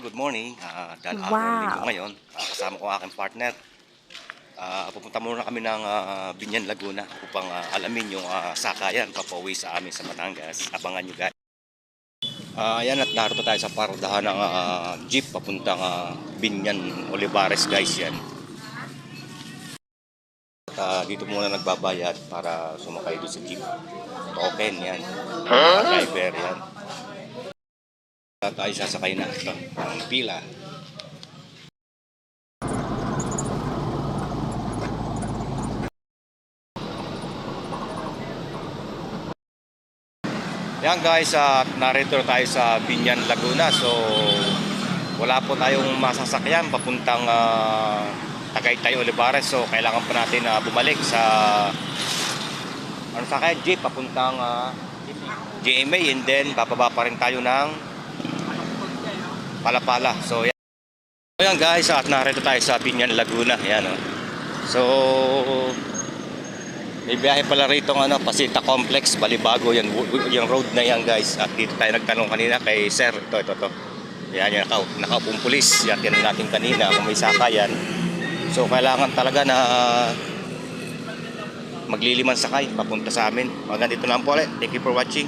good morning. Dahil araw ng linggo Wow! ngayon, kasama ko ang aking partner. Pupunta muna kami ng Binyan, Laguna upang alamin yung sakayan papauwi sa amin sa Batangas. Abangan nyo guys. Ayan at narito tayo sa paradahan ng jeep papuntang Binyan, Olivares guys yan. At, dito muna nagbabayad para sumakay doon sa jeep. Token yan. Driver yan. Tayo sasakay na ang pila. Yan guys, narito tayo sa Binyan, Laguna. So wala po tayong masasakyan papuntang Tagaytay, Olivares. So kailangan pa natin bumalik sa sakay jeep papuntang GMA, and then bababa pa rin tayo ng Palapala. So yan guys, at narito tayo sa Binyan, Laguna. Yan, oh. So may biyahe pala rito ng Pasita Complex, Balibago, yan, yung road na yan guys. At dito tayo nagtanong kanina kay sir, ito. Yan, yung nakaupong pulis. Yan, tinanong natin kanina kung may sakayan. So kailangan talaga na magliliman sakay papunta sa amin. Hanggang dito lang po ulit. Thank you for watching.